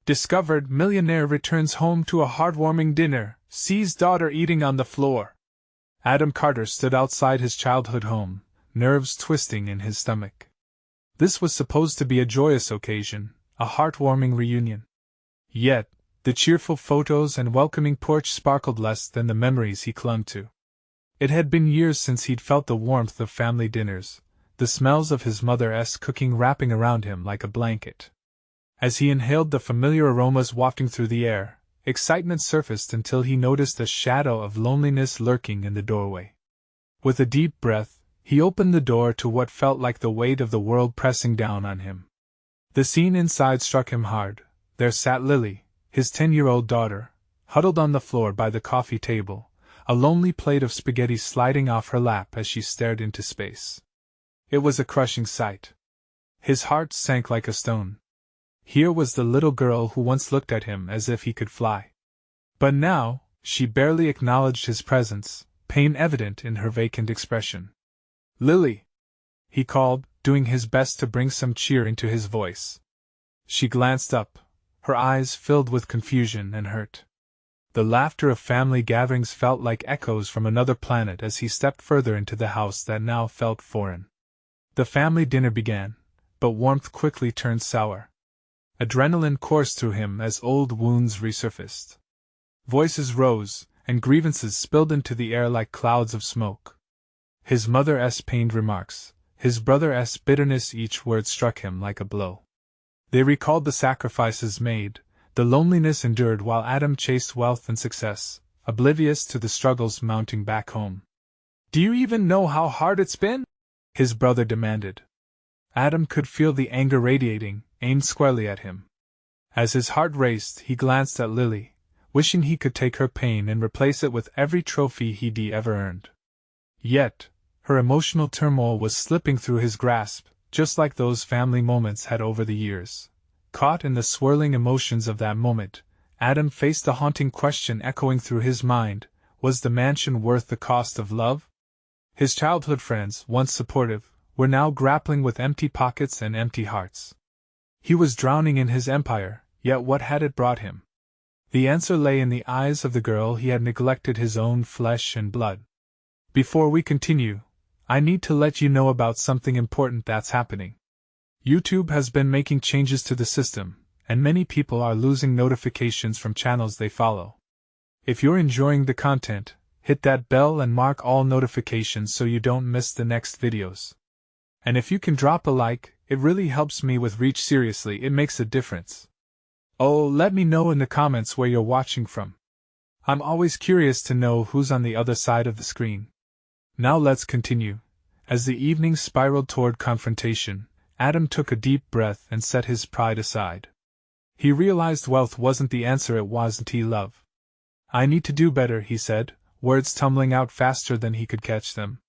Discovered millionaire returns home to a heartwarming dinner, sees daughter eating on the floor. Adam Carter stood outside his childhood home, nerves twisting in his stomach. This was supposed to be a joyous occasion, a heartwarming reunion. Yet, the cheerful photos and welcoming porch sparkled less than the memories he clung to. It had been years since he'd felt the warmth of family dinners, the smells of his mother's cooking wrapping around him like a blanket. As he inhaled the familiar aromas wafting through the air, excitement surfaced until he noticed a shadow of loneliness lurking in the doorway. With a deep breath, he opened the door to what felt like the weight of the world pressing down on him. The scene inside struck him hard. There sat Lily, his 10-year-old daughter, huddled on the floor by the coffee table, a lonely plate of spaghetti sliding off her lap as she stared into space. It was a crushing sight. His heart sank like a stone. Here was the little girl who once looked at him as if he could fly. But now, she barely acknowledged his presence, pain evident in her vacant expression. "Lily!" he called, doing his best to bring some cheer into his voice. She glanced up, her eyes filled with confusion and hurt. The laughter of family gatherings felt like echoes from another planet as he stepped further into the house that now felt foreign. The family dinner began, but warmth quickly turned sour. Adrenaline coursed through him as old wounds resurfaced. Voices rose, and grievances spilled into the air like clouds of smoke. His mother's pained remarks, his brother's bitterness, each word struck him like a blow. They recalled the sacrifices made, the loneliness endured while Adam chased wealth and success, oblivious to the struggles mounting back home. "Do you even know how hard it's been?" his brother demanded. Adam could feel the anger radiating, aimed squarely at him. As his heart raced, he glanced at Lily, wishing he could take her pain and replace it with every trophy he'd ever earned. Yet, her emotional turmoil was slipping through his grasp, just like those family moments had over the years. Caught in the swirling emotions of that moment, Adam faced a haunting question echoing through his mind: was the mansion worth the cost of love? His childhood friends, once supportive, were now grappling with empty pockets and empty hearts. He was drowning in his empire, yet what had it brought him? The answer lay in the eyes of the girl he had neglected, his own flesh and blood. Before we continue, I need to let you know about something important that's happening. YouTube has been making changes to the system, and many people are losing notifications from channels they follow. If you're enjoying the content, hit that bell and mark all notifications so you don't miss the next videos. And if you can drop a like, it really helps me with reach. Seriously, it makes a difference. Oh, let me know in the comments where you're watching from. I'm always curious to know who's on the other side of the screen. Now let's continue. As the evening spiraled toward confrontation, Adam took a deep breath and set his pride aside. He realized wealth wasn't the answer, it wasn't love. "I need to do better," he said, words tumbling out faster than he could catch them.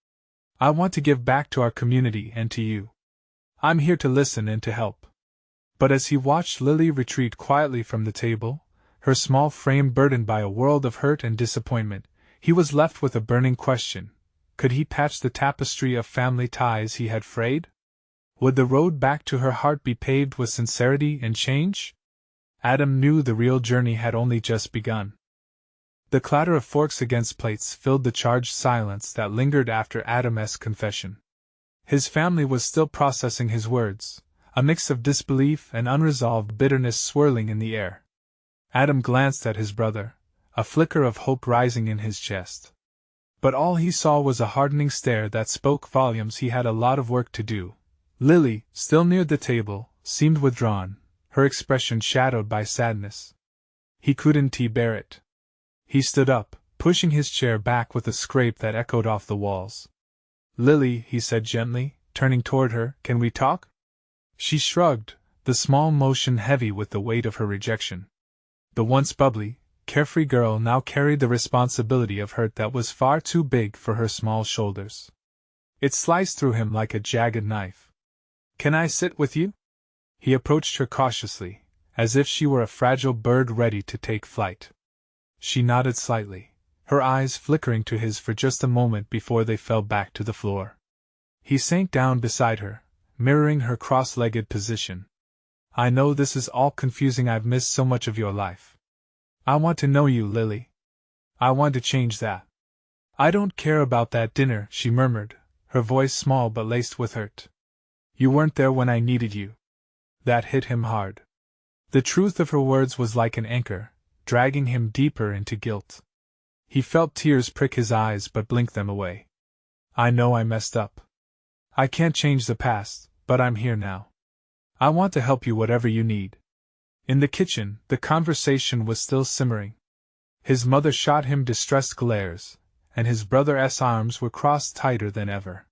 "I want to give back to our community and to you. I'm here to listen and to help." But as he watched Lily retreat quietly from the table, her small frame burdened by a world of hurt and disappointment, he was left with a burning question. Could he patch the tapestry of family ties he had frayed? Would the road back to her heart be paved with sincerity and change? Adam knew the real journey had only just begun. The clatter of forks against plates filled the charged silence that lingered after Adam's confession. His family was still processing his words, a mix of disbelief and unresolved bitterness swirling in the air. Adam glanced at his brother, a flicker of hope rising in his chest. But all he saw was a hardening stare that spoke volumes. He had a lot of work to do. Lily, still near the table, seemed withdrawn, her expression shadowed by sadness. He couldn't bear it. He stood up, pushing his chair back with a scrape that echoed off the walls. "Lily," he said gently, turning toward her, "can we talk?" She shrugged, the small motion heavy with the weight of her rejection. The once bubbly, carefree girl now carried the responsibility of hurt that was far too big for her small shoulders. It sliced through him like a jagged knife. "Can I sit with you?" He approached her cautiously, as if she were a fragile bird ready to take flight. She nodded slightly, her eyes flickering to his for just a moment before they fell back to the floor. He sank down beside her, mirroring her cross-legged position. I know this is all confusing. I've missed so much of your life. I want to know you, Lily. I want to change that. I don't care about that dinner, she murmured, her voice small but laced with hurt. You weren't there when I needed you. That hit him hard. The truth of her words was like an anchor, dragging him deeper into guilt. He felt tears prick his eyes but blinked them away. I know I messed up. I can't change the past, but I'm here now. I want to help you whatever you need. In the kitchen, the conversation was still simmering. His mother shot him distressed glares, and his brother's arms were crossed tighter than ever.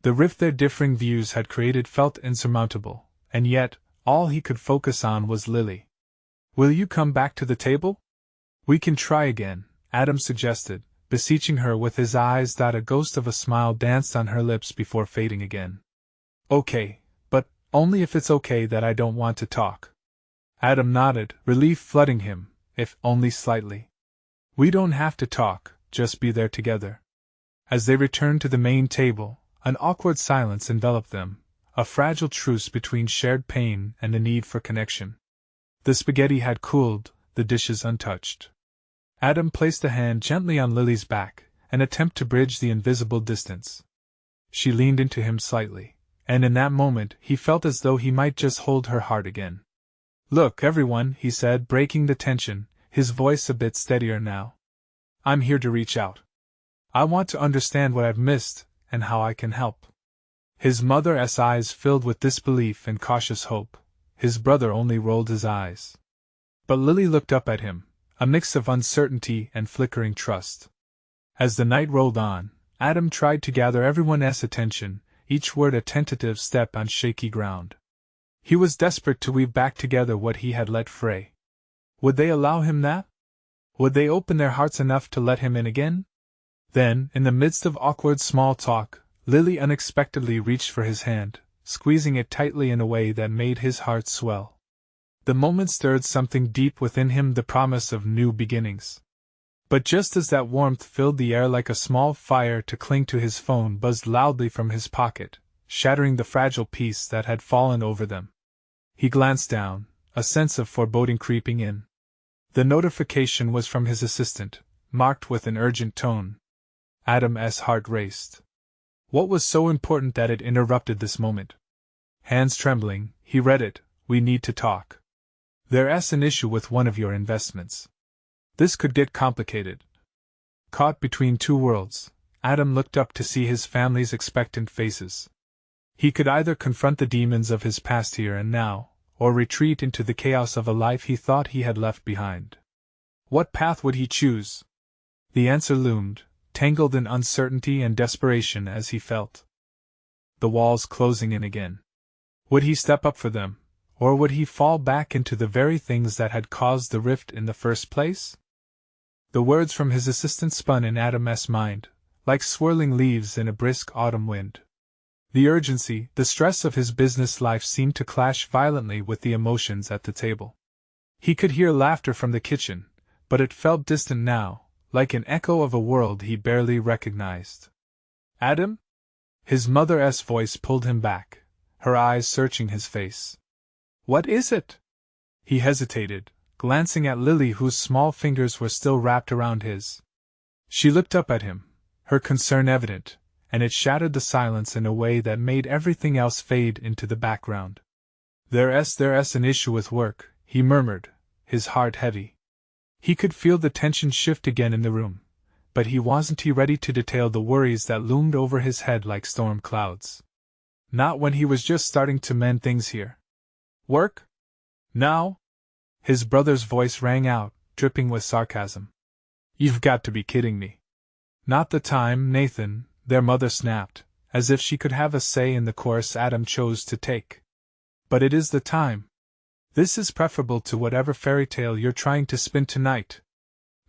The rift their differing views had created felt insurmountable, and yet, all he could focus on was Lily. Will you come back to the table? We can try again, Adam suggested, beseeching her with his eyes that a ghost of a smile danced on her lips before fading again. Okay, but only if it's okay that I don't want to talk. Adam nodded, relief flooding him, if only slightly. We don't have to talk, just be there together. As they returned to the main table, an awkward silence enveloped them, a fragile truce between shared pain and the need for connection. The spaghetti had cooled, the dishes untouched. Adam placed a hand gently on Lily's back, an attempt to bridge the invisible distance. She leaned into him slightly, and in that moment he felt as though he might just hold her heart again. Look, everyone, he said, breaking the tension, his voice a bit steadier now. I'm here to reach out. I want to understand what I've missed, and how I can help. His mother's eyes filled with disbelief and cautious hope. His brother only rolled his eyes. But Lily looked up at him, a mix of uncertainty and flickering trust. As the night rolled on, Adam tried to gather everyone's attention, each word a tentative step on shaky ground. He was desperate to weave back together what he had let fray. Would they allow him that? Would they open their hearts enough to let him in again? Then, in the midst of awkward small talk, Lily unexpectedly reached for his hand, squeezing it tightly in a way that made his heart swell. The moment stirred something deep within him, the promise of new beginnings. But just as that warmth filled the air like a small fire, to cling to his phone buzzed loudly from his pocket, shattering the fragile peace that had fallen over them. He glanced down, a sense of foreboding creeping in. The notification was from his assistant, marked with an urgent tone. Adam's heart raced. What was so important that it interrupted this moment? Hands trembling, he read it. We need to talk. There's an issue with one of your investments. This could get complicated. Caught between two worlds, Adam looked up to see his family's expectant faces. He could either confront the demons of his past here and now, or retreat into the chaos of a life he thought he had left behind. What path would he choose? The answer loomed, tangled in uncertainty and desperation as he felt the walls closing in again. Would he step up for them, or would he fall back into the very things that had caused the rift in the first place? The words from his assistant spun in Adam's mind, like swirling leaves in a brisk autumn wind. The urgency, the stress of his business life seemed to clash violently with the emotions at the table. He could hear laughter from the kitchen, but it felt distant now, like an echo of a world he barely recognized. Adam? His mother's voice pulled him back, her eyes searching his face. What is it? He hesitated, glancing at Lily, whose small fingers were still wrapped around his. She looked up at him, her concern evident, and it shattered the silence in a way that made everything else fade into the background. There's an issue with work, he murmured, his heart heavy. He could feel the tension shift again in the room, but he wasn't ready to detail the worries that loomed over his head like storm clouds. Not when he was just starting to mend things here. Work? Now? His brother's voice rang out, dripping with sarcasm. You've got to be kidding me. Not the time, Nathan, their mother snapped, as if she could have a say in the course Adam chose to take. But it is the time. This is preferable to whatever fairy tale you're trying to spin tonight.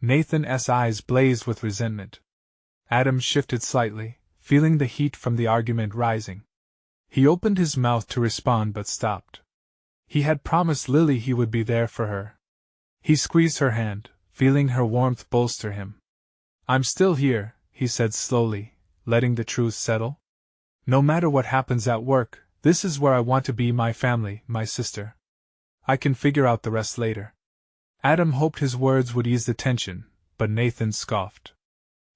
Nathan's eyes blazed with resentment. Adam shifted slightly, feeling the heat from the argument rising. He opened his mouth to respond but stopped. He had promised Lily he would be there for her. He squeezed her hand, feeling her warmth bolster him. I'm still here, he said slowly, letting the truth settle. No matter what happens at work, this is where I want to be, my family, my sister. I can figure out the rest later. Adam hoped his words would ease the tension, but Nathan scoffed.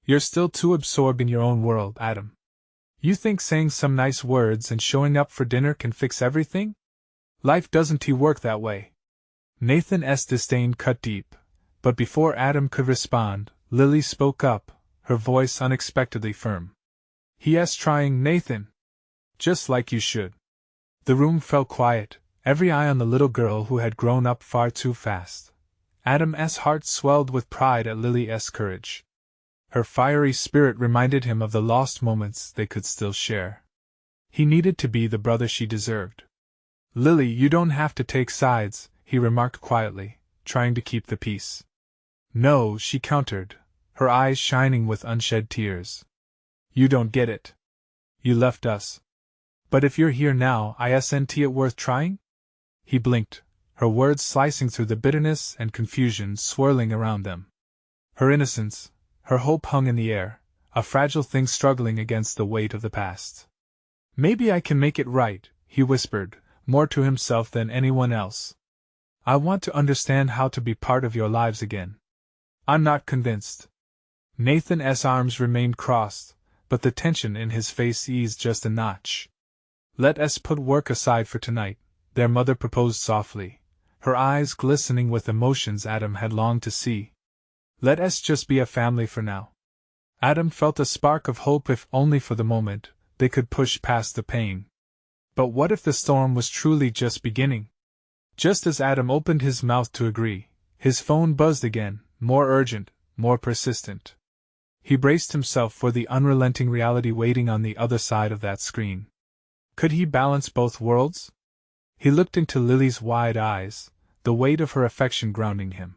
You're still too absorbed in your own world, Adam. You think saying some nice words and showing up for dinner can fix everything? Life doesn't work that way. Nathan's disdain cut deep, but before Adam could respond, Lily spoke up, her voice unexpectedly firm. He's trying, Nathan. Just like you should. The room fell quiet, every eye on the little girl who had grown up far too fast. Adam's heart swelled with pride at Lily's courage. Her fiery spirit reminded him of the lost moments they could still share. He needed to be the brother she deserved. Lily, you don't have to take sides, he remarked quietly, trying to keep the peace. No, she countered, her eyes shining with unshed tears. You don't get it. You left us. But if you're here now, isn't it worth trying? He blinked, her words slicing through the bitterness and confusion swirling around them. Her innocence, her hope hung in the air, a fragile thing struggling against the weight of the past. Maybe I can make it right, he whispered, more to himself than anyone else. I want to understand how to be part of your lives again. I'm not convinced. Nathan's arms remained crossed, but the tension in his face eased just a notch. Let us put work aside for tonight, their mother proposed softly, her eyes glistening with emotions Adam had longed to see. Let us just be a family for now. Adam felt a spark of hope if only for the moment they could push past the pain. But what if the storm was truly just beginning? Just as Adam opened his mouth to agree, his phone buzzed again, more urgent, more persistent. He braced himself for the unrelenting reality waiting on the other side of that screen. Could he balance both worlds? He looked into Lily's wide eyes, the weight of her affection grounding him.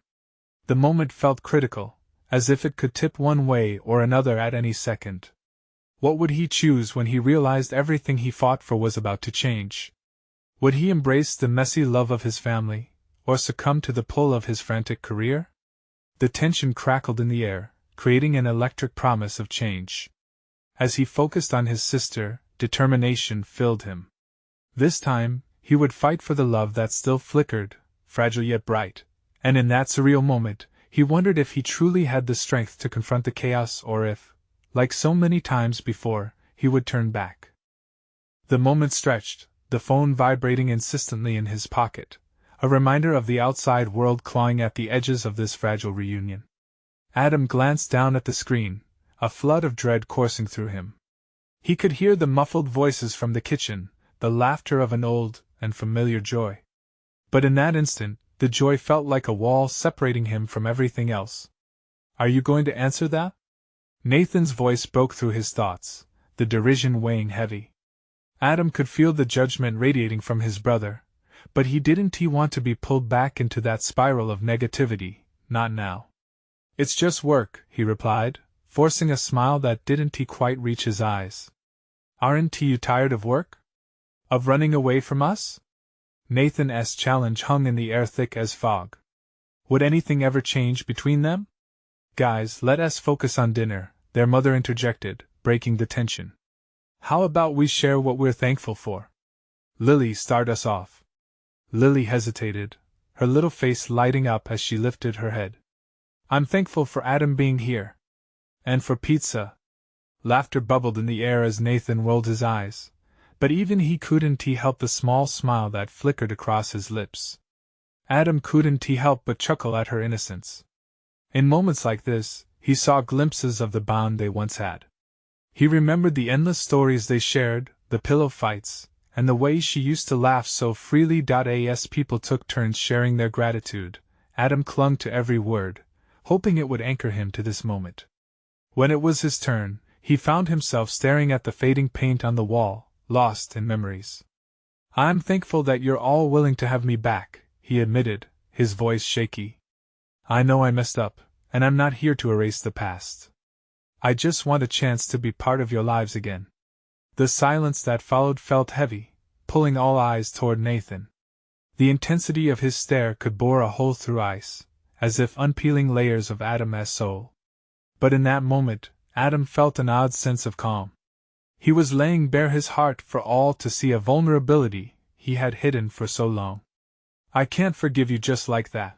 The moment felt critical, as if it could tip one way or another at any second. What would he choose when he realized everything he fought for was about to change? Would he embrace the messy love of his family, or succumb to the pull of his frantic career? The tension crackled in the air, creating an electric promise of change. As he focused on his sister, determination filled him. This time, he would fight for the love that still flickered, fragile yet bright, and in that surreal moment, he wondered if he truly had the strength to confront the chaos or if, like so many times before, he would turn back. The moment stretched, the phone vibrating insistently in his pocket, a reminder of the outside world clawing at the edges of this fragile reunion. Adam glanced down at the screen, a flood of dread coursing through him. He could hear the muffled voices from the kitchen, the laughter of an old and familiar joy. But in that instant, the joy felt like a wall separating him from everything else. Are you going to answer that? Nathan's voice broke through his thoughts, the derision weighing heavy. Adam could feel the judgment radiating from his brother, but he didn't want to be pulled back into that spiral of negativity, not now. It's just work, he replied, forcing a smile that didn't quite reach his eyes. Aren't you tired of work? Of running away from us? Nathan's challenge hung in the air thick as fog. Would anything ever change between them? Guys, let us focus on dinner, their mother interjected, breaking the tension. How about we share what we're thankful for? Lily, start us off. Lily hesitated, her little face lighting up as she lifted her head. I'm thankful for Adam being here. And for pizza. Laughter bubbled in the air as Nathan rolled his eyes, but even he couldn't help the small smile that flickered across his lips. Adam couldn't help but chuckle at her innocence. In moments like this, he saw glimpses of the bond they once had. He remembered the endless stories they shared, the pillow fights, and the way she used to laugh so freely. As people took turns sharing their gratitude, Adam clung to every word, hoping it would anchor him to this moment. When it was his turn, he found himself staring at the fading paint on the wall, lost in memories. I'm thankful that you're all willing to have me back, he admitted, his voice shaky. I know I messed up, and I'm not here to erase the past. I just want a chance to be part of your lives again. The silence that followed felt heavy, pulling all eyes toward Nathan. The intensity of his stare could bore a hole through ice, as if unpeeling layers of Adam's soul. But in that moment, Adam felt an odd sense of calm. He was laying bare his heart for all to see, a vulnerability he had hidden for so long. I can't forgive you just like that.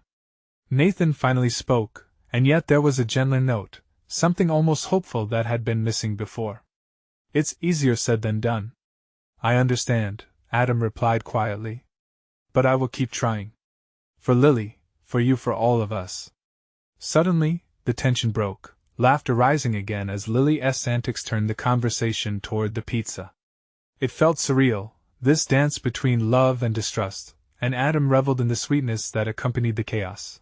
Nathan finally spoke, and yet there was a gentler note, something almost hopeful that had been missing before. It's easier said than done. I understand, Adam replied quietly. But I will keep trying. For Lily, for you, for all of us. Suddenly, the tension broke, laughter rising again as Lily's antics turned the conversation toward the pizza. It felt surreal, this dance between love and distrust, and Adam reveled in the sweetness that accompanied the chaos.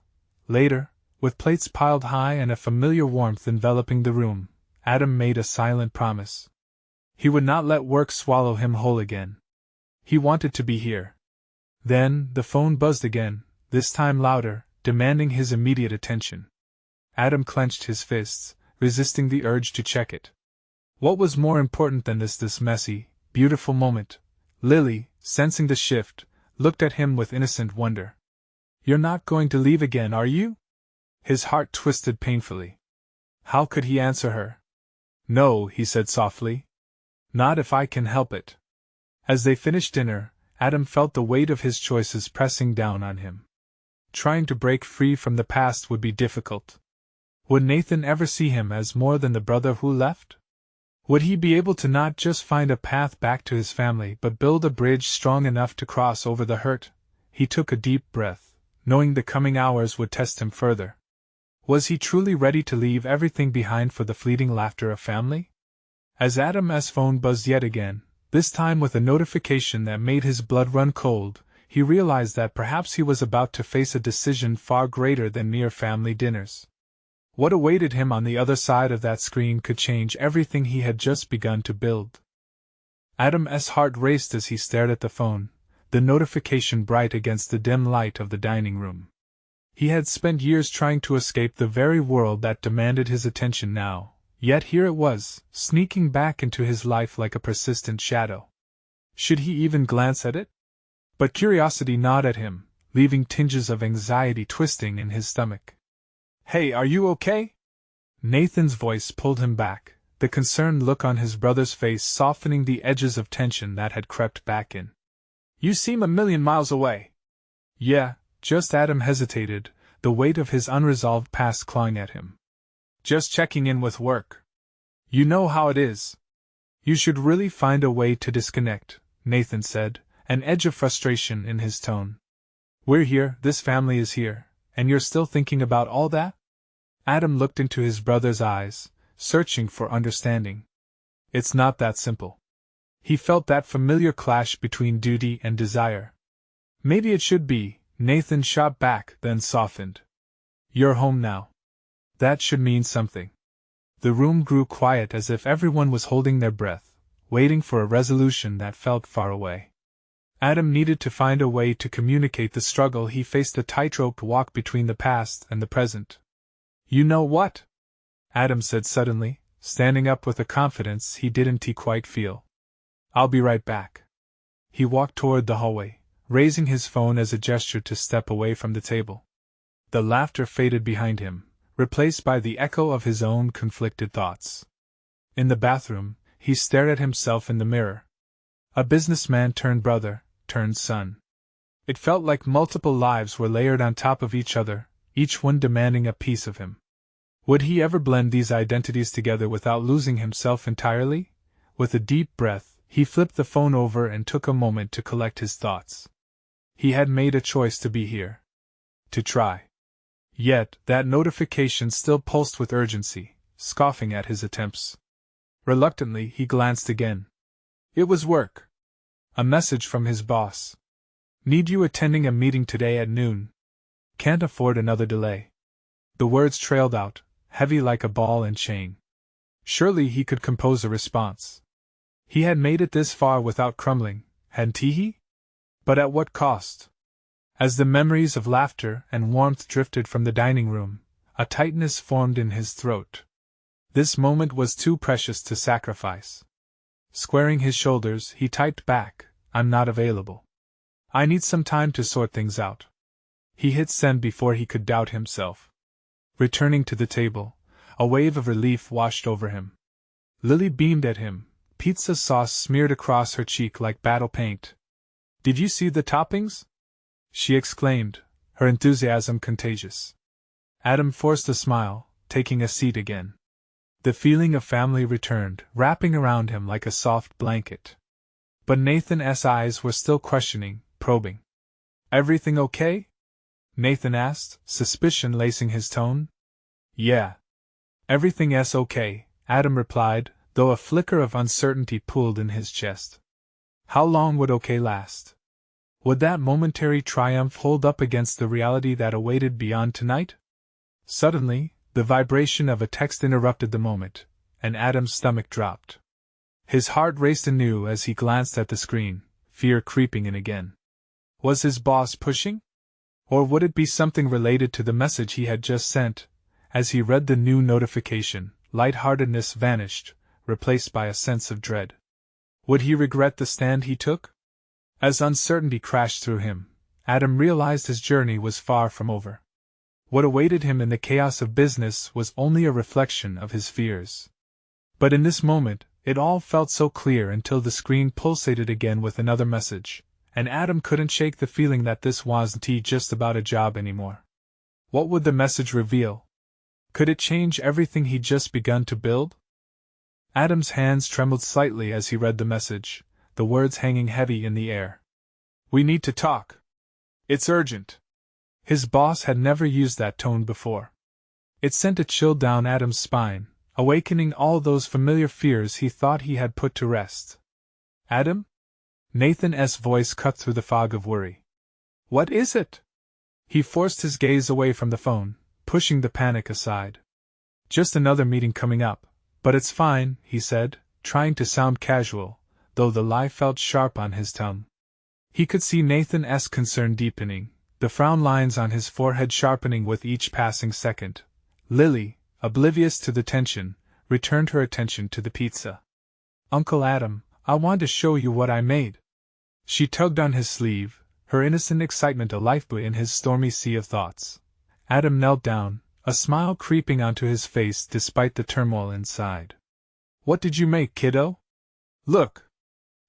Later, with plates piled high and a familiar warmth enveloping the room, Adam made a silent promise. He would not let work swallow him whole again. He wanted to be here. Then, the phone buzzed again, this time louder, demanding his immediate attention. Adam clenched his fists, resisting the urge to check it. What was more important than this messy, beautiful moment? Lily, sensing the shift, looked at him with innocent wonder. You're not going to leave again, are you? His heart twisted painfully. How could he answer her? No, he said softly. Not if I can help it. As they finished dinner, Adam felt the weight of his choices pressing down on him. Trying to break free from the past would be difficult. Would Nathan ever see him as more than the brother who left? Would he be able to not just find a path back to his family but build a bridge strong enough to cross over the hurt? He took a deep breath, knowing the coming hours would test him further. Was he truly ready to leave everything behind for the fleeting laughter of family? As Adam's phone buzzed yet again, this time with a notification that made his blood run cold, he realized that perhaps he was about to face a decision far greater than mere family dinners. What awaited him on the other side of that screen could change everything he had just begun to build. Adam's heart raced as he stared at the phone, the notification bright against the dim light of the dining room. He had spent years trying to escape the very world that demanded his attention now, yet here it was, sneaking back into his life like a persistent shadow. Should he even glance at it? But curiosity gnawed at him, leaving tinges of anxiety twisting in his stomach. Hey, are you okay? Nathan's voice pulled him back, the concerned look on his brother's face softening the edges of tension that had crept back in. You seem a million miles away. Yeah, just Adam hesitated, the weight of his unresolved past clawing at him. Just checking in with work. You know how it is. You should really find a way to disconnect, Nathan said, an edge of frustration in his tone. We're here, this family is here, and you're still thinking about all that? Adam looked into his brother's eyes, searching for understanding. It's not that simple. He felt that familiar clash between duty and desire. Maybe it should be, Nathan shot back, then softened. You're home now. That should mean something. The room grew quiet as if everyone was holding their breath, waiting for a resolution that felt far away. Adam needed to find a way to communicate the struggle he faced, a tightrope walk between the past and the present. You know what? Adam said suddenly, standing up with a confidence he didn't quite feel. I'll be right back. He walked toward the hallway, raising his phone as a gesture to step away from the table. The laughter faded behind him, replaced by the echo of his own conflicted thoughts. In the bathroom, he stared at himself in the mirror. A businessman turned brother, turned son. It felt like multiple lives were layered on top of each other, each one demanding a piece of him. Would he ever blend these identities together without losing himself entirely? With a deep breath, he flipped the phone over and took a moment to collect his thoughts. He had made a choice to be here. To try. Yet, that notification still pulsed with urgency, scoffing at his attempts. Reluctantly, he glanced again. It was work. A message from his boss. Need you attending a meeting today at noon. Can't afford another delay. The words trailed out, heavy like a ball and chain. Surely he could compose a response. He had made it this far without crumbling, hadn't he? But at what cost? As the memories of laughter and warmth drifted from the dining room, a tightness formed in his throat. This moment was too precious to sacrifice. Squaring his shoulders, he typed back, I'm not available. I need some time to sort things out. He hit send before he could doubt himself. Returning to the table, a wave of relief washed over him. Lily beamed at him, pizza sauce smeared across her cheek like battle paint. Did you see the toppings? she exclaimed, her enthusiasm contagious. Adam forced a smile, taking a seat again. The feeling of family returned, wrapping around him like a soft blanket. But Nathan's eyes were still questioning, probing. Everything okay? Nathan asked, suspicion lacing his tone. Yeah. Everything's okay, Adam replied, though a flicker of uncertainty pooled in his chest. How long would okay last? Would that momentary triumph hold up against the reality that awaited beyond tonight? Suddenly, the vibration of a text interrupted the moment, and Adam's stomach dropped. His heart raced anew as he glanced at the screen, fear creeping in again. Was his boss pushing? Or would it be something related to the message he had just sent? As he read the new notification, lightheartedness vanished, replaced by a sense of dread. Would he regret the stand he took? As uncertainty crashed through him, Adam realized his journey was far from over. What awaited him in the chaos of business was only a reflection of his fears. But in this moment, it all felt so clear until the screen pulsated again with another message, and Adam couldn't shake the feeling that this wasn't just about a job anymore. What would the message reveal? Could it change everything he'd just begun to build? Adam's hands trembled slightly as he read the message, the words hanging heavy in the air. We need to talk. It's urgent. His boss had never used that tone before. It sent a chill down Adam's spine, awakening all those familiar fears he thought he had put to rest. Adam? Nathan's voice cut through the fog of worry. What is it? He forced his gaze away from the phone, pushing the panic aside. Just another meeting coming up, but it's fine, he said, trying to sound casual, though the lie felt sharp on his tongue. He could see Nathan's concern deepening, the frown lines on his forehead sharpening with each passing second. Lily, oblivious to the tension, returned her attention to the pizza. Uncle Adam, I want to show you what I made. She tugged on his sleeve, her innocent excitement a lifebuoy in his stormy sea of thoughts. Adam knelt down, a smile creeping onto his face despite the turmoil inside. What did you make, kiddo? Look!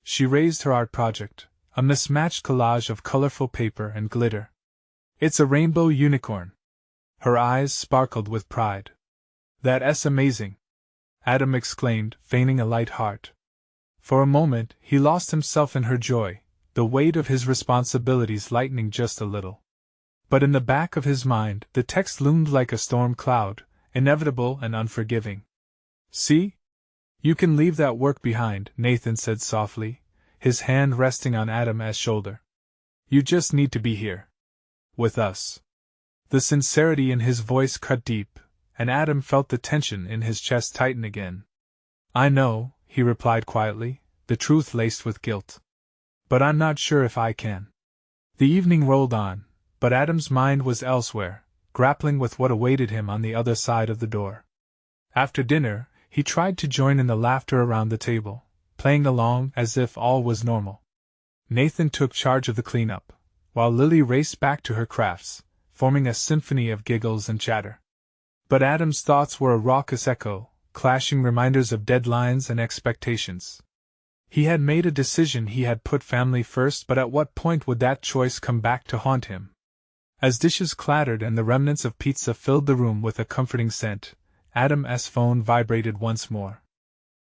She raised her art project, a mismatched collage of colorful paper and glitter. It's a rainbow unicorn. Her eyes sparkled with pride. That's amazing! Adam exclaimed, feigning a light heart. For a moment, he lost himself in her joy, the weight of his responsibilities lightening just a little. But in the back of his mind, the text loomed like a storm cloud, inevitable and unforgiving. See? You can leave that work behind, Nathan said softly, his hand resting on Adam's shoulder. You just need to be here. With us. The sincerity in his voice cut deep, and Adam felt the tension in his chest tighten again. I know, he replied quietly, the truth laced with guilt. But I'm not sure if I can. The evening rolled on, but Adam's mind was elsewhere, grappling with what awaited him on the other side of the door. After dinner, he tried to join in the laughter around the table, playing along as if all was normal. Nathan took charge of the cleanup, while Lily raced back to her crafts, forming a symphony of giggles and chatter. But Adam's thoughts were a raucous echo, clashing reminders of deadlines and expectations. He had made a decision, he had put family first, but at what point would that choice come back to haunt him? As dishes clattered and the remnants of pizza filled the room with a comforting scent, Adam's phone vibrated once more.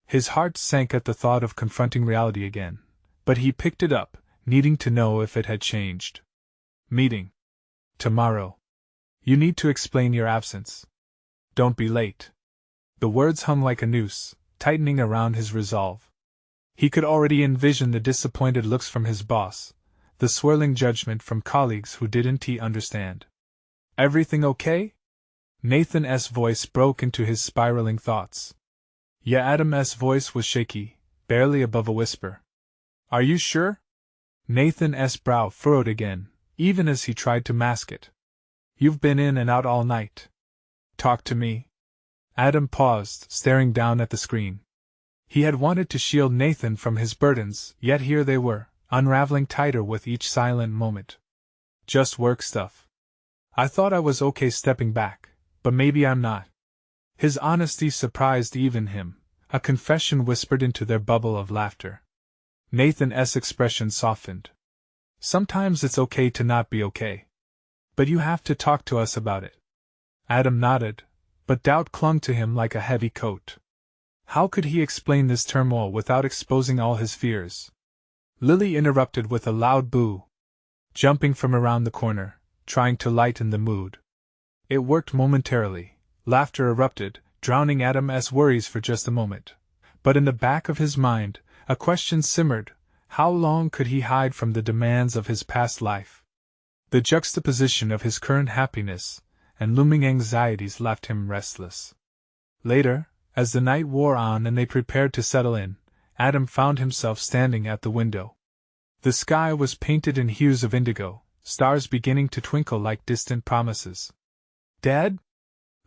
His heart sank at the thought of confronting reality again, but he picked it up, needing to know if it had changed. Meeting. Tomorrow. You need to explain your absence. Don't be late. The words hung like a noose, tightening around his resolve. He could already envision the disappointed looks from his boss, the swirling judgment from colleagues who didn't understand. Everything okay? Nathan's voice broke into his spiraling thoughts. Yeah, Adam's voice was shaky, barely above a whisper. Are you sure? Nathan's brow furrowed again, even as he tried to mask it. You've been in and out all night. Talk to me. Adam paused, staring down at the screen. He had wanted to shield Nathan from his burdens, yet here they were, unraveling tighter with each silent moment. Just work stuff. I thought I was okay stepping back, but maybe I'm not. His honesty surprised even him, a confession whispered into their bubble of laughter. Nathan's expression softened. Sometimes it's okay to not be okay. But you have to talk to us about it. Adam nodded, but doubt clung to him like a heavy coat. How could he explain this turmoil without exposing all his fears? Lily interrupted with a loud boo, jumping from around the corner, trying to lighten the mood. It worked momentarily. Laughter erupted, drowning Adam's worries for just a moment. But in the back of his mind, a question simmered: how long could he hide from the demands of his past life? The juxtaposition of his current happiness and looming anxieties left him restless. Later, as the night wore on and they prepared to settle in, Adam found himself standing at the window. The sky was painted in hues of indigo, stars beginning to twinkle like distant promises. "Dad?"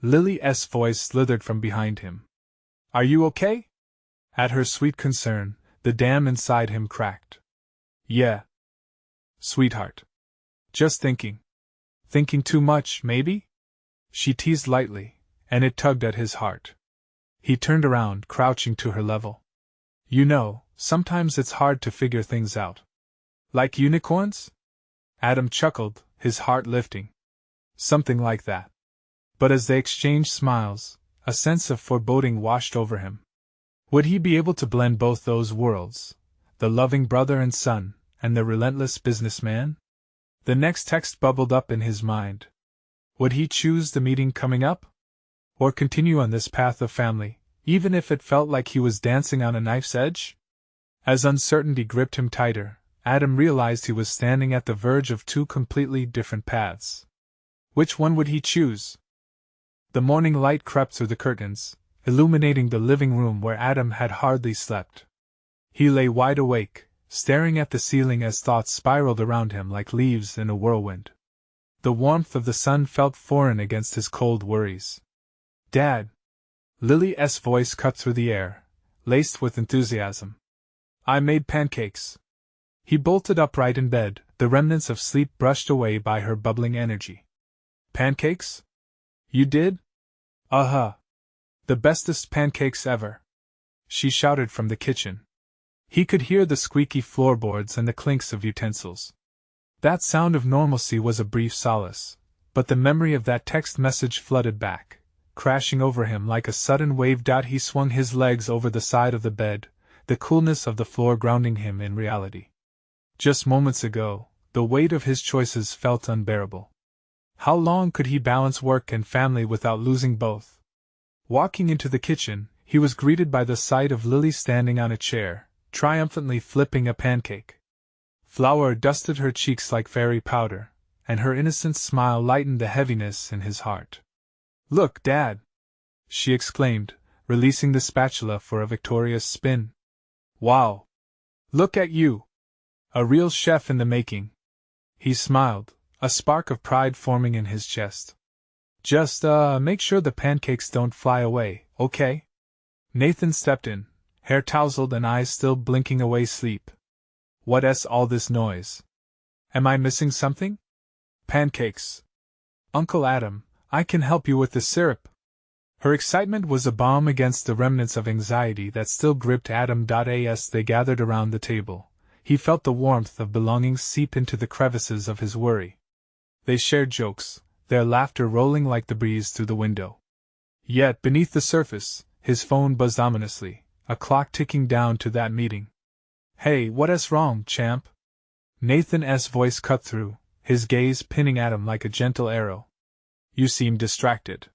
Lily's voice slithered from behind him. "Are you okay?" At her sweet concern, the dam inside him cracked. "Yeah, sweetheart. Just thinking. Thinking too much, maybe?" She teased lightly, and it tugged at his heart. He turned around, crouching to her level. "You know, sometimes it's hard to figure things out." "Like unicorns?" Adam chuckled, his heart lifting. "Something like that." But as they exchanged smiles, a sense of foreboding washed over him. Would he be able to blend both those worlds, the loving brother and son, and the relentless businessman? The next text bubbled up in his mind. Would he choose the meeting coming up? Or continue on this path of family, even if it felt like he was dancing on a knife's edge? As uncertainty gripped him tighter, Adam realized he was standing at the verge of two completely different paths. Which one would he choose? The morning light crept through the curtains, illuminating the living room where Adam had hardly slept. He lay wide awake, staring at the ceiling as thoughts spiraled around him like leaves in a whirlwind. The warmth of the sun felt foreign against his cold worries. "Dad!" Lily's voice cut through the air, laced with enthusiasm. "I made pancakes." He bolted upright in bed, the remnants of sleep brushed away by her bubbling energy. "Pancakes? You did?" "Uh-huh. The bestest pancakes ever," she shouted from the kitchen. He could hear the squeaky floorboards and the clinks of utensils. That sound of normalcy was a brief solace, but the memory of that text message flooded back, crashing over him like a sudden wave. He swung his legs over the side of the bed, the coolness of the floor grounding him in reality. Just moments ago, the weight of his choices felt unbearable. How long could he balance work and family without losing both? Walking into the kitchen, he was greeted by the sight of Lily standing on a chair, triumphantly flipping a pancake. Flour dusted her cheeks like fairy powder, and her innocent smile lightened the heaviness in his heart. "Look, Dad!" she exclaimed, releasing the spatula for a victorious spin. "Wow! Look at you! A real chef in the making." He smiled, a spark of pride forming in his chest. "Just, make sure the pancakes don't fly away, okay?" Nathan stepped in, hair tousled and eyes still blinking away sleep. "What's all this noise? Am I missing something?" "Pancakes. Uncle Adam, I can help you with the syrup." Her excitement was a balm against the remnants of anxiety that still gripped Adam. As they gathered around the table, he felt the warmth of belonging seep into the crevices of his worry. They shared jokes, their laughter rolling like the breeze through the window. Yet beneath the surface, his phone buzzed ominously, a clock ticking down to that meeting. "Hey, what's wrong, champ?" Nathan's voice cut through, his gaze pinning Adam like a gentle arrow. "You seem distracted."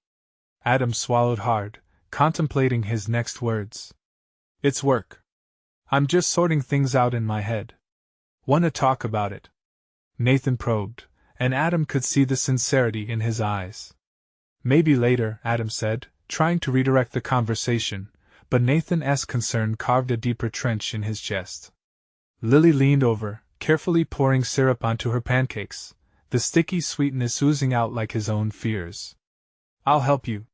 Adam swallowed hard, contemplating his next words. "It's work. I'm just sorting things out in my head." "Wanna talk about it?" Nathan probed, and Adam could see the sincerity in his eyes. "Maybe later," Adam said, trying to redirect the conversation, but Nathan's concern carved a deeper trench in his chest. Lily leaned over, carefully pouring syrup onto her pancakes, the sticky sweetness oozing out like his own fears. "I'll help you.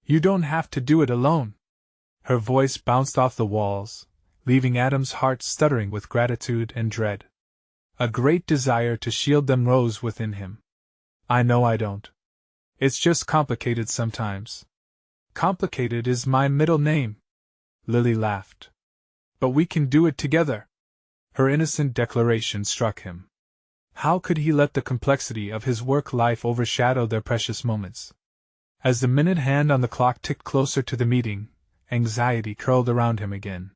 You don't have to do it alone." Her voice bounced off the walls, leaving Adam's heart stuttering with gratitude and dread. A great desire to shield them rose within him. "I know I don't. It's just complicated sometimes." "Complicated is my middle name," Lily laughed. "But we can do it together." Her innocent declaration struck him. How could he let the complexity of his work life overshadow their precious moments? As the minute hand on the clock ticked closer to the meeting, anxiety curled around him again.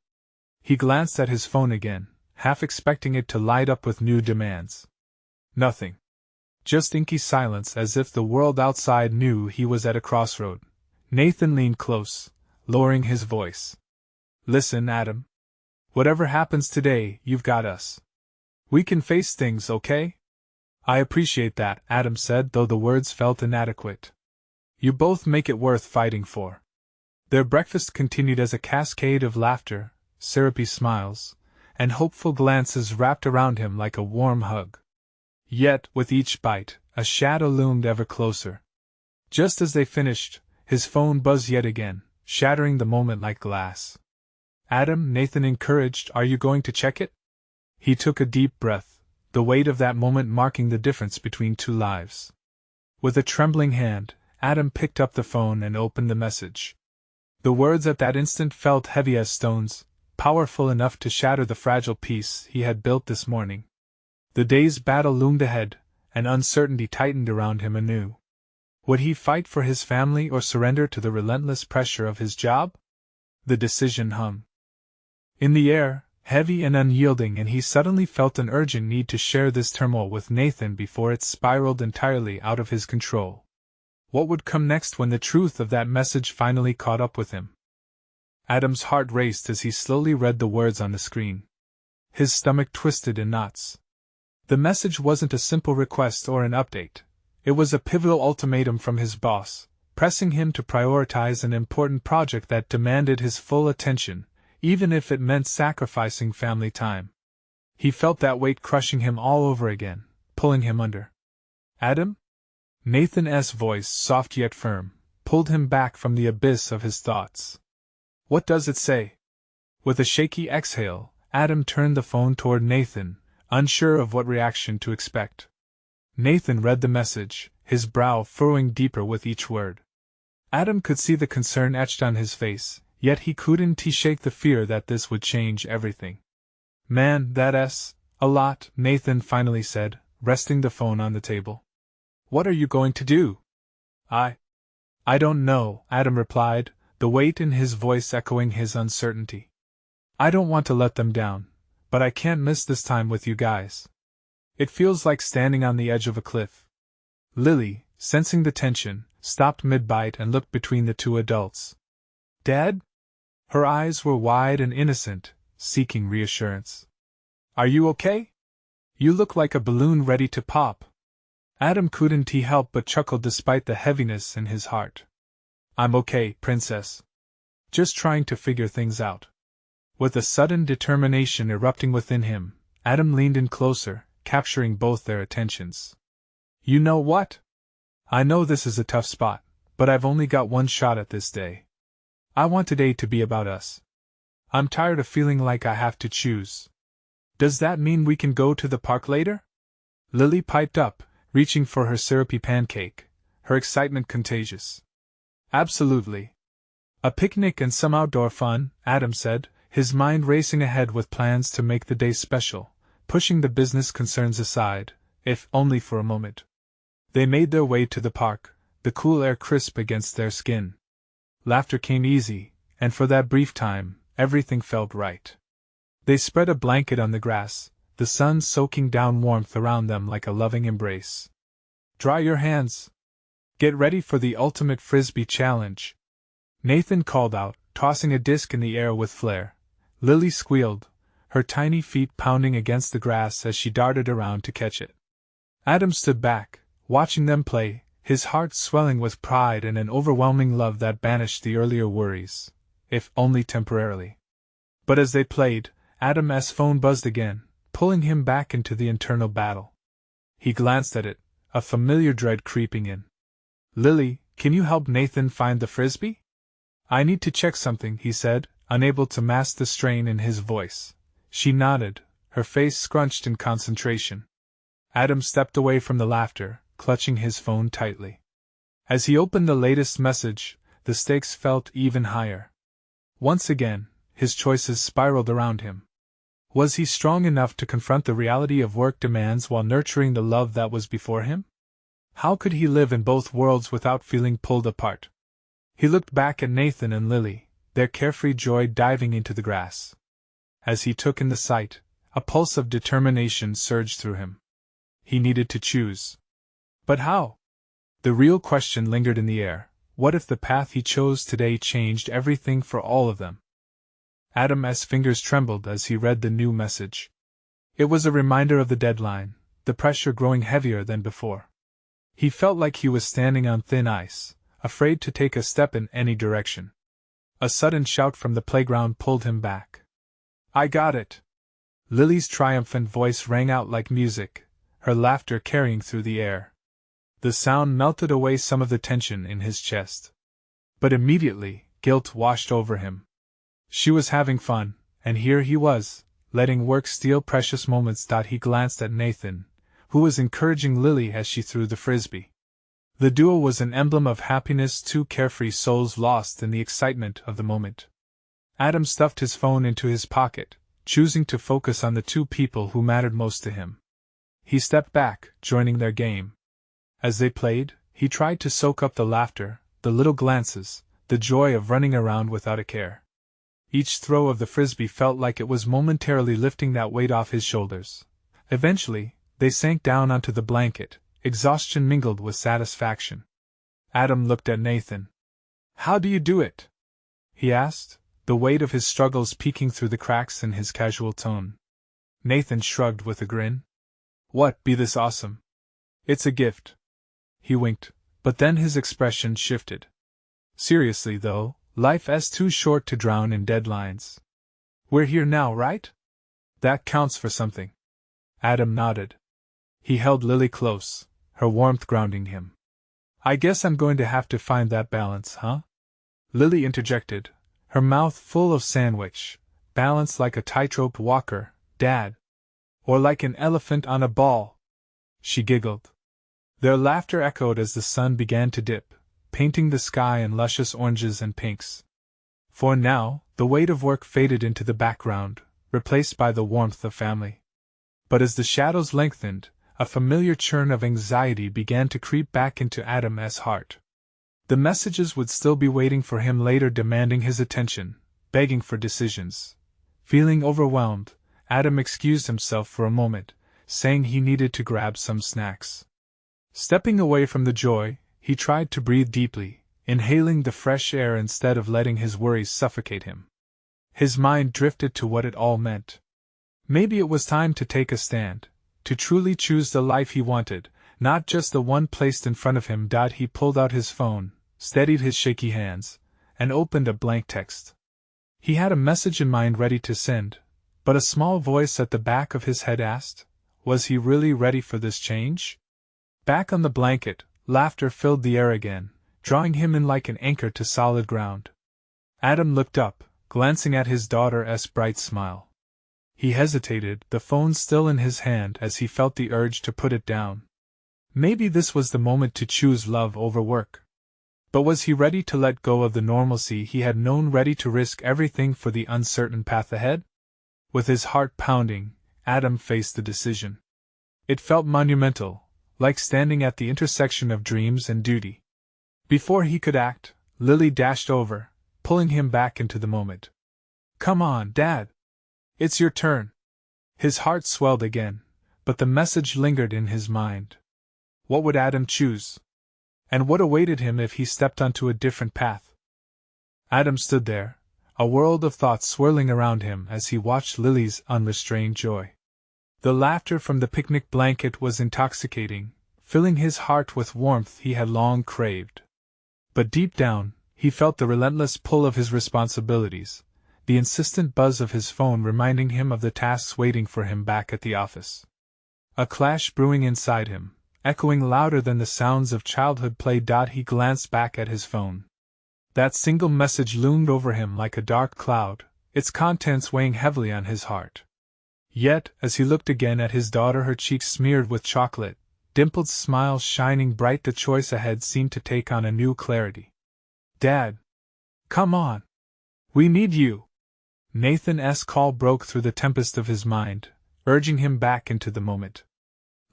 He glanced at his phone again, half expecting it to light up with new demands. Nothing. Just inky silence, as if the world outside knew he was at a crossroad. Nathan leaned close, lowering his voice. Listen, Adam. Whatever happens today, you've got us. We can face things, okay? I appreciate that, Adam said, though the words felt inadequate. You both make it worth fighting for. Their breakfast continued as a cascade of laughter, syrupy smiles, and hopeful glances wrapped around him like a warm hug. Yet, with each bite, a shadow loomed ever closer. Just as they finished, his phone buzzed yet again, shattering the moment like glass. Adam, Nathan encouraged, are you going to check it? He took a deep breath, the weight of that moment marking the difference between two lives. With a trembling hand, Adam picked up the phone and opened the message. The words at that instant felt heavy as stones, powerful enough to shatter the fragile peace he had built this morning. The day's battle loomed ahead, and uncertainty tightened around him anew. Would he fight for his family or surrender to the relentless pressure of his job? The decision hung in the air, heavy and unyielding, and he suddenly felt an urgent need to share this turmoil with Nathan before it spiraled entirely out of his control. What would come next when the truth of that message finally caught up with him? Adam's heart raced as he slowly read the words on the screen. His stomach twisted in knots. The message wasn't a simple request or an update. It was a pivotal ultimatum from his boss, pressing him to prioritize an important project that demanded his full attention, even if it meant sacrificing family time. He felt that weight crushing him all over again, pulling him under. Adam? Nathan's voice, soft yet firm, pulled him back from the abyss of his thoughts. What does it say? With a shaky exhale, Adam turned the phone toward Nathan, unsure of what reaction to expect. Nathan read the message, his brow furrowing deeper with each word. Adam could see the concern etched on his face, yet he couldn't shake the fear that this would change everything. Man, that's a lot, Nathan finally said, resting the phone on the table. What are you going to do? I don't know, Adam replied, the weight in his voice echoing his uncertainty. I don't want to let them down, but I can't miss this time with you guys. It feels like standing on the edge of a cliff. Lily, sensing the tension, stopped mid-bite and looked between the two adults. Dad? Her eyes were wide and innocent, seeking reassurance. Are you okay? You look like a balloon ready to pop. Adam couldn't help but chuckle despite the heaviness in his heart. I'm okay, Princess. Just trying to figure things out. With a sudden determination erupting within him, Adam leaned in closer, capturing both their attentions. You know what? I know this is a tough spot, but I've only got one shot at this day. I want today to be about us. I'm tired of feeling like I have to choose. Does that mean we can go to the park later? Lily piped up, reaching for her syrupy pancake, her excitement contagious. Absolutely. A picnic and some outdoor fun, Adam said, his mind racing ahead with plans to make the day special, pushing the business concerns aside, if only for a moment. They made their way to the park, the cool air crisp against their skin. Laughter came easy, and for that brief time, everything felt right. They spread a blanket on the grass, the sun soaking down warmth around them like a loving embrace. Dry your hands. Get ready for the ultimate frisbee challenge. Nathan called out, tossing a disc in the air with flair. Lily squealed, her tiny feet pounding against the grass as she darted around to catch it. Adam stood back, watching them play, his heart swelling with pride and an overwhelming love that banished the earlier worries, if only temporarily. But as they played, Adam's phone buzzed again, pulling him back into the internal battle. He glanced at it, a familiar dread creeping in. Lily, can you help Nathan find the frisbee? I need to check something, he said, unable to mask the strain in his voice. She nodded, her face scrunched in concentration. Adam stepped away from the laughter, clutching his phone tightly. As he opened the latest message, the stakes felt even higher. Once again, his choices spiraled around him. Was he strong enough to confront the reality of work demands while nurturing the love that was before him? How could he live in both worlds without feeling pulled apart? He looked back at Nathan and Lily, their carefree joy diving into the grass. As he took in the sight, a pulse of determination surged through him. He needed to choose. But how? The real question lingered in the air. What if the path he chose today changed everything for all of them? Adam's fingers trembled as he read the new message. It was a reminder of the deadline, the pressure growing heavier than before. He felt like he was standing on thin ice, afraid to take a step in any direction. A sudden shout from the playground pulled him back. "I got it!" Lily's triumphant voice rang out like music, her laughter carrying through the air. The sound melted away some of the tension in his chest. But immediately, guilt washed over him. She was having fun, and here he was, letting work steal precious moments. He glanced at Nathan, who was encouraging Lily as she threw the frisbee. The duo was an emblem of happiness, two carefree souls lost in the excitement of the moment. Adam stuffed his phone into his pocket, choosing to focus on the two people who mattered most to him. He stepped back, joining their game. As they played, he tried to soak up the laughter, the little glances, the joy of running around without a care. Each throw of the frisbee felt like it was momentarily lifting that weight off his shoulders. Eventually, they sank down onto the blanket, exhaustion mingled with satisfaction. Adam looked at Nathan. "How do you do it?" he asked, the weight of his struggles peeking through the cracks in his casual tone. Nathan shrugged with a grin. "What, be this awesome? It's a gift." He winked, but then his expression shifted. "Seriously though, life's too short to drown in deadlines. We're here now, right? That counts for something." Adam nodded. He held Lily close, her warmth grounding him. "I guess I'm going to have to find that balance, huh?" Lily interjected, her mouth full of sandwich. "Balance like a tightrope walker, Dad. Or like an elephant on a ball." She giggled. Their laughter echoed as the sun began to dip, painting the sky in luscious oranges and pinks. For now, the weight of work faded into the background, replaced by the warmth of family. But as the shadows lengthened, a familiar churn of anxiety began to creep back into Adam's heart. The messages would still be waiting for him later, demanding his attention, begging for decisions. Feeling overwhelmed, Adam excused himself for a moment, saying he needed to grab some snacks. Stepping away from the joy, he tried to breathe deeply, inhaling the fresh air instead of letting his worries suffocate him. His mind drifted to what it all meant. Maybe it was time to take a stand, to truly choose the life he wanted, not just the one placed in front of him. He pulled out his phone, steadied his shaky hands, and opened a blank text. He had a message in mind ready to send, but a small voice at the back of his head asked, was he really ready for this change? Back on the blanket, laughter filled the air again, drawing him in like an anchor to solid ground. Adam looked up, glancing at his daughter's bright smile. He hesitated, the phone still in his hand, as he felt the urge to put it down. Maybe this was the moment to choose love over work. But was he ready to let go of the normalcy he had known, ready to risk everything for the uncertain path ahead? With his heart pounding, Adam faced the decision. It felt monumental, like standing at the intersection of dreams and duty. Before he could act, Lily dashed over, pulling him back into the moment. "Come on, Dad! It's your turn." His heart swelled again, but the message lingered in his mind. What would Adam choose? And what awaited him if he stepped onto a different path? Adam stood there, a world of thoughts swirling around him as he watched Lily's unrestrained joy. The laughter from the picnic blanket was intoxicating, filling his heart with warmth he had long craved. But deep down, he felt the relentless pull of his responsibilities, the insistent buzz of his phone reminding him of the tasks waiting for him back at the office. A clash brewing inside him, echoing louder than the sounds of childhood play. He glanced back at his phone. That single message loomed over him like a dark cloud, its contents weighing heavily on his heart. Yet, as he looked again at his daughter, her cheeks smeared with chocolate, dimpled smiles shining bright, the choice ahead seemed to take on a new clarity. "Dad! Come on! We need you!" Nathan's call broke through the tempest of his mind, urging him back into the moment.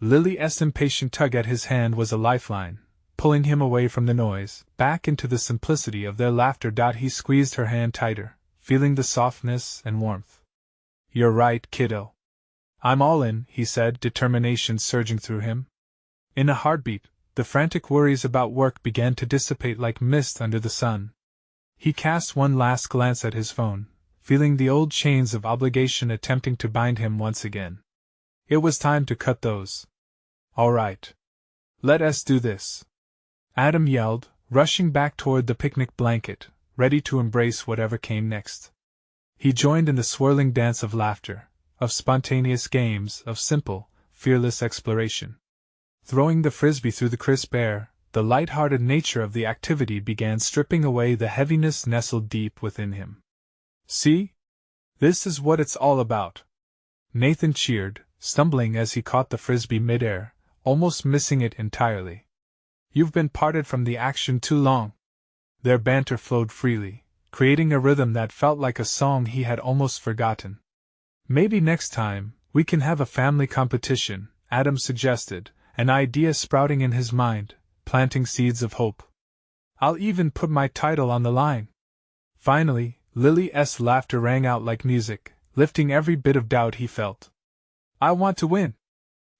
Lily's impatient tug at his hand was a lifeline, pulling him away from the noise, back into the simplicity of their laughter. He squeezed her hand tighter, feeling the softness and warmth. "You're right, kiddo. I'm all in," he said, determination surging through him. In a heartbeat, the frantic worries about work began to dissipate like mist under the sun. He cast one last glance at his phone, feeling the old chains of obligation attempting to bind him once again. It was time to cut those. "All right. Let us do this," Adam yelled, rushing back toward the picnic blanket, ready to embrace whatever came next. He joined in the swirling dance of laughter, of spontaneous games, of simple, fearless exploration. Throwing the frisbee through the crisp air, the light-hearted nature of the activity began stripping away the heaviness nestled deep within him. "See? This is what it's all about," Nathan cheered, stumbling as he caught the frisbee mid-air, almost missing it entirely. "You've been parted from the action too long." Their banter flowed freely, creating a rhythm that felt like a song he had almost forgotten. "Maybe next time, we can have a family competition," Adam suggested, an idea sprouting in his mind, planting seeds of hope. "I'll even put my title on the line." Finally, Lily's laughter rang out like music, lifting every bit of doubt he felt. "I want to win!"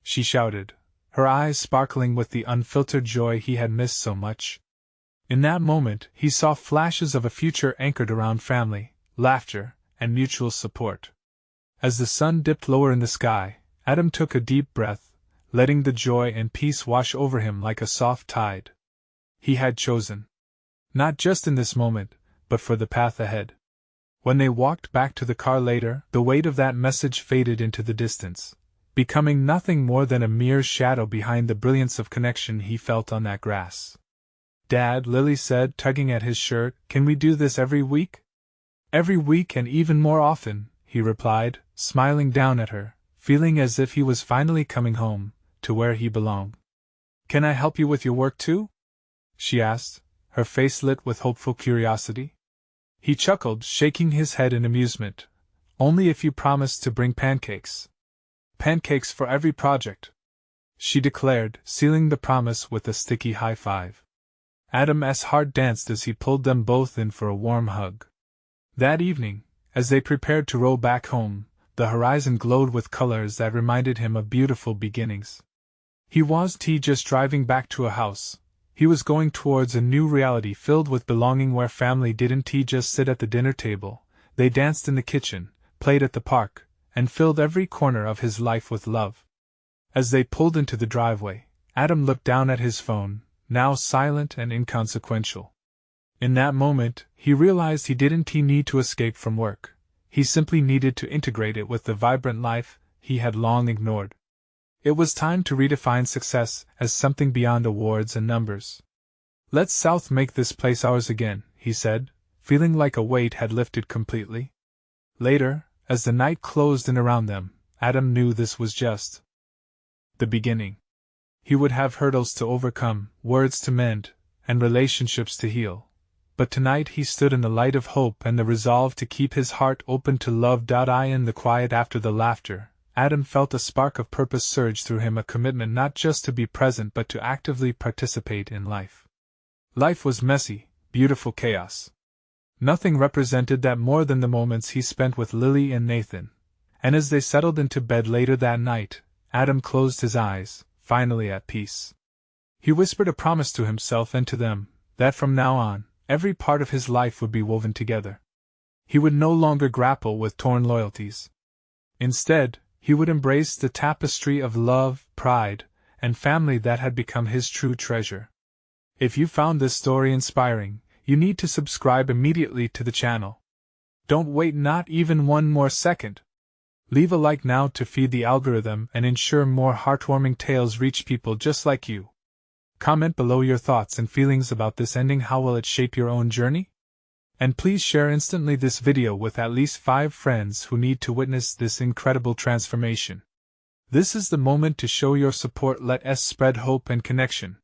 she shouted, her eyes sparkling with the unfiltered joy he had missed so much. In that moment, he saw flashes of a future anchored around family, laughter, and mutual support. As the sun dipped lower in the sky, Adam took a deep breath, letting the joy and peace wash over him like a soft tide. He had chosen. Not just in this moment, but for the path ahead. When they walked back to the car later, the weight of that message faded into the distance, becoming nothing more than a mere shadow behind the brilliance of connection he felt on that grass. "Dad," Lily said, tugging at his shirt, "can we do this every week?" "Every week and even more often," he replied, smiling down at her, feeling as if he was finally coming home, to where he belonged. "Can I help you with your work too?" she asked, her face lit with hopeful curiosity. He chuckled, shaking his head in amusement. "Only if you promise to bring pancakes." "Pancakes for every project," she declared, sealing the promise with a sticky high five. Adam's heart danced as he pulled them both in for a warm hug. That evening, as they prepared to row back home, the horizon glowed with colors that reminded him of beautiful beginnings. He wasn't just driving back to a house. He was going towards a new reality filled with belonging where family didn't just sit at the dinner table, they danced in the kitchen, played at the park, and filled every corner of his life with love. As they pulled into the driveway, Adam looked down at his phone, now silent and inconsequential. In that moment, he realized he didn't need to escape from work. He simply needed to integrate it with the vibrant life he had long ignored. It was time to redefine success as something beyond awards and numbers. "Let's South make this place ours again," he said, feeling like a weight had lifted completely. Later, as the night closed in around them, Adam knew this was just the beginning. He would have hurdles to overcome, words to mend, and relationships to heal. But tonight he stood in the light of hope and the resolve to keep his heart open to love. In the quiet after the laughter, Adam felt a spark of purpose surge through him, a commitment not just to be present but to actively participate in life. Life was messy, beautiful chaos. Nothing represented that more than the moments he spent with Lily and Nathan. And as they settled into bed later that night, Adam closed his eyes, finally at peace. He whispered a promise to himself and to them, that from now on, every part of his life would be woven together. He would no longer grapple with torn loyalties. Instead, he would embrace the tapestry of love, pride, and family that had become his true treasure. If you found this story inspiring, you need to subscribe immediately to the channel. Don't wait not even one more second. Leave a like now to feed the algorithm and ensure more heartwarming tales reach people just like you. Comment below your thoughts and feelings about this ending. How will it shape your own journey? And please share instantly this video with at least 5 friends who need to witness this incredible transformation. This is the moment to show your support. Let us spread hope and connection.